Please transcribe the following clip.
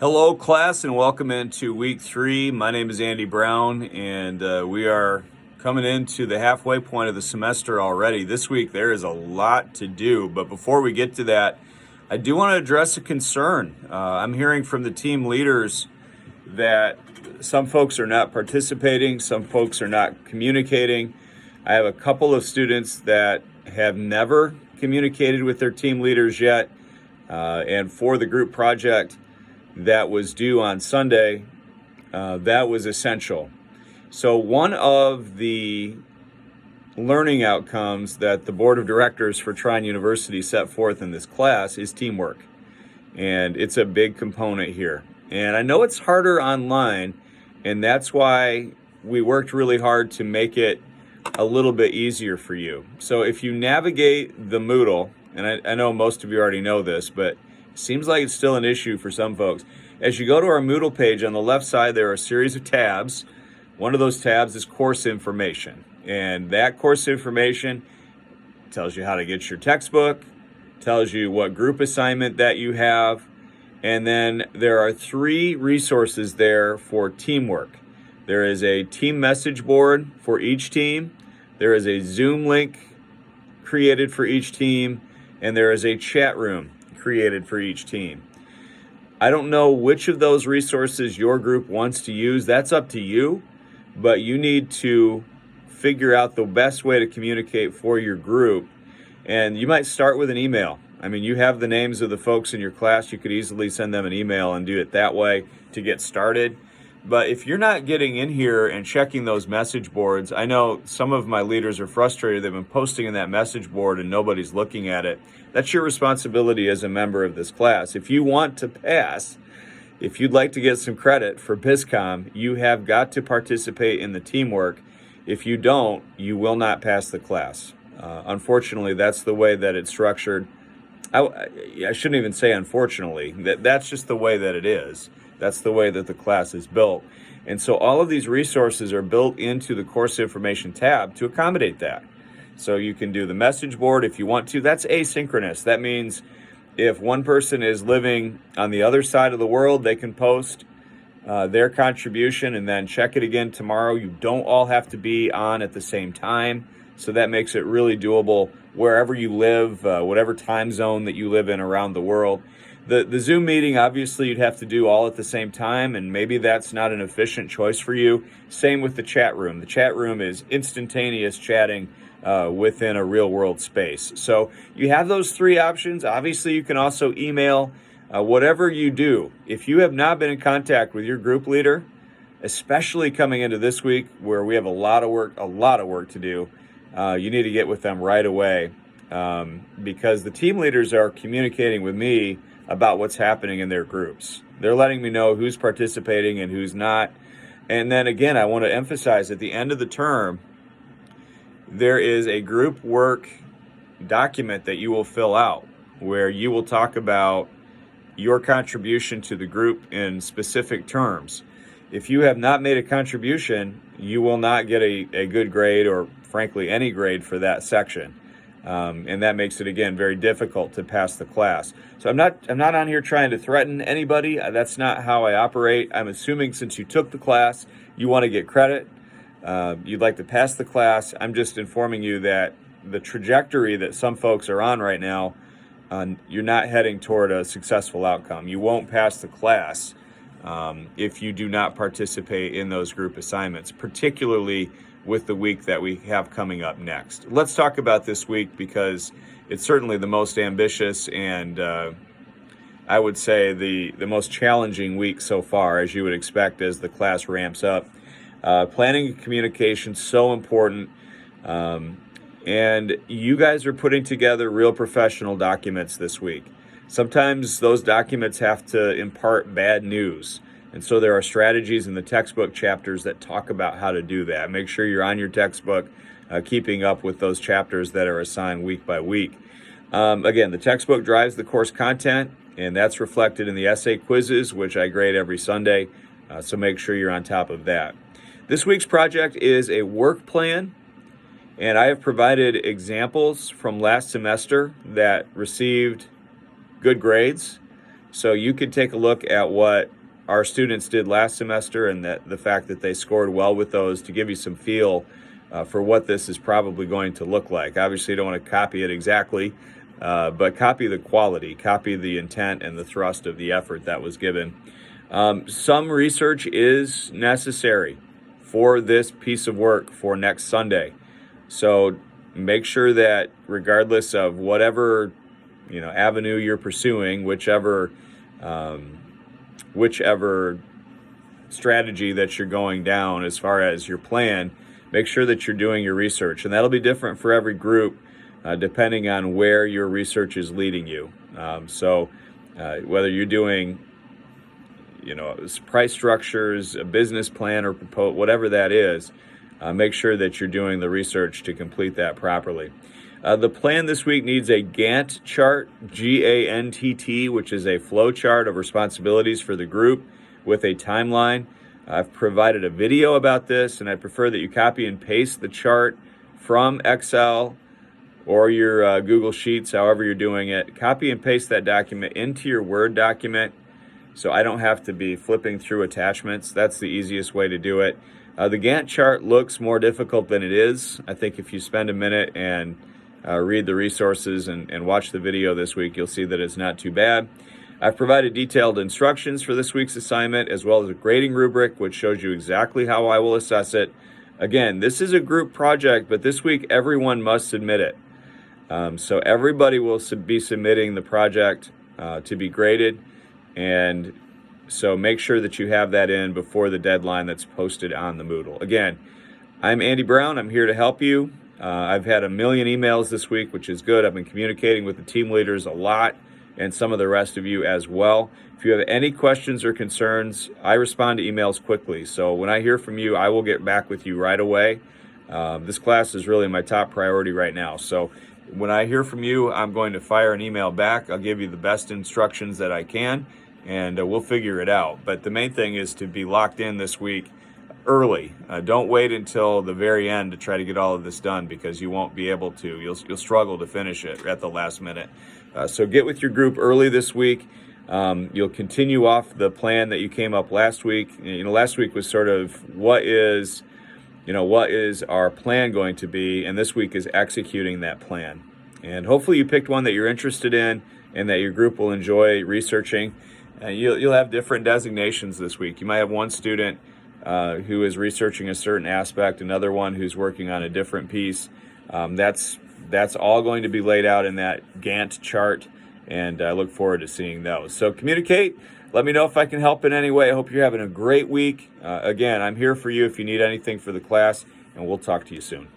Hello, class, and welcome into week 3. My name is Andy Brown, and we are coming into the halfway point of the semester already. This week, there is a lot to do, but before we get to that, I do want to address a concern. I'm hearing from the team leaders that some folks are not participating, some folks are not communicating. I have a couple of students that have never communicated with their team leaders yet, and for the group project that was due on Sunday, that was essential. So one of the learning outcomes that the board of directors for Trine University set forth in this class is teamwork. And it's a big component here. And I know it's harder online, and that's why we worked really hard to make it a little bit easier for you. So if you navigate the Moodle, and I know most of you already know this, but seems like it's still an issue for some folks. As you go to our Moodle page, on the left side, there are a series of tabs. One of those tabs is course information. And that course information tells you how to get your textbook, tells you what group assignment that you have, and then there are 3 resources there for teamwork. There is a team message board for each team, there is a Zoom link created for each team, and there is a chat room created for each team. I don't know which of those resources your group wants to use. That's up to you, but you need to figure out the best way to communicate for your group. And you might start with an email. I mean, you have the names of the folks in your class. You could easily send them an email and do it that way to get started. But if you're not getting in here and checking those message boards, I know some of my leaders are frustrated. They've been posting in that message board and nobody's looking at it. That's your responsibility as a member of this class. If you want to pass, if you'd like to get some credit for BusCom, you have got to participate in the teamwork. If you don't, you will not pass the class. Unfortunately, that's the way that it's structured. I shouldn't even say unfortunately. That's just the way that it is. That's the way that the class is built. And so all of these resources are built into the course information tab to accommodate that. So you can do the message board if you want to. That's asynchronous. That means if one person is living on the other side of the world, they can post their contribution and then check it again tomorrow. You don't all have to be on at the same time. So that makes it really doable wherever you live, whatever time zone that you live in around the world. The Zoom meeting, obviously, you'd have to do all at the same time, and maybe that's not an efficient choice for you. Same with the chat room. The chat room is instantaneous chatting within a real-world space. So you have those 3 options. Obviously, you can also email. Whatever you do, if you have not been in contact with your group leader, especially coming into this week where we have a lot of work to do, you need to get with them right away because the team leaders are communicating with me about what's happening in their groups. They're letting me know who's participating and who's not. And then again, I want to emphasize at the end of the term, there is a group work document that you will fill out where you will talk about your contribution to the group in specific terms. If you have not made a contribution, you will not get a good grade or frankly any grade for that section. And that makes it, again, very difficult to pass the class. So I'm not on here trying to threaten anybody. That's not how I operate. I'm assuming since you took the class, you want to get credit. You'd like to pass the class. I'm just informing you that the trajectory that some folks are on right now, you're not heading toward a successful outcome. You won't pass the class if you do not participate in those group assignments, particularly with the week that we have coming up next. Let's talk about this week because it's certainly the most ambitious and I would say the most challenging week so far, as you would expect as the class ramps up. Planning and communication, so important. And you guys are putting together real professional documents this week. Sometimes those documents have to impart bad news. And so there are strategies in the textbook chapters that talk about how to do that. Make sure you're on your textbook, keeping up with those chapters that are assigned week by week. Again, the textbook drives the course content, and that's reflected in the essay quizzes, which I grade every Sunday. So make sure you're on top of that. This week's project is a work plan, and I have provided examples from last semester that received good grades. So you could take a look at what our students did last semester and the fact that they scored well with those to give you some feel for what this is probably going to look like. Obviously, you don't want to copy it exactly, but copy the quality, copy the intent and the thrust of the effort that was given. Some research is necessary for this piece of work for next Sunday. So make sure that regardless of whatever avenue you're pursuing, whichever strategy that you're going down as far as your plan, make sure that you're doing your research. And that'll be different for every group depending on where your research is leading you. So whether you're doing price structures, a business plan, or whatever that is, make sure that you're doing the research to complete that properly. The plan this week needs a Gantt chart, Gantt, which is a flow chart of responsibilities for the group with a timeline. I've provided a video about this, and I prefer that you copy and paste the chart from Excel or your Google Sheets, however you're doing it. Copy and paste that document into your Word document so I don't have to be flipping through attachments. That's the easiest way to do it. The Gantt chart looks more difficult than it is. I think if you spend a minute and read the resources and watch the video this week, you'll see that it's not too bad. I've provided detailed instructions for this week's assignment, as well as a grading rubric, which shows you exactly how I will assess it. Again, this is a group project, but this week everyone must submit it. So everybody will be submitting the project to be graded, and so make sure that you have that in before the deadline that's posted on the Moodle. Again, I'm Andy Brown. I'm here to help you. I've had 1 million emails this week, which is good. I've been communicating with the team leaders a lot and some of the rest of you as well. If you have any questions or concerns, I respond to emails quickly. So when I hear from you, I will get back with you right away. This class is really my top priority right now. So when I hear from you, I'm going to fire an email back. I'll give you the best instructions that I can, and we'll figure it out. But the main thing is to be locked in this week early. Don't wait until the very end to try to get all of this done, because you won't be able to. You'll struggle to finish it at the last minute. So get with your group early this week. You'll continue off the plan that you came up last week. Last week was sort of what is our plan going to be, and this week is executing that plan. And hopefully you picked one that you're interested in and that your group will enjoy researching. You'll have different designations this week. You might have one student who is researching a certain aspect, another one who's working on a different piece. That's all going to be laid out in that Gantt chart, and I look forward to seeing those. So communicate. Let me know if I can help in any way. I hope you're having a great week. Again, I'm here for you if you need anything for the class, and we'll talk to you soon.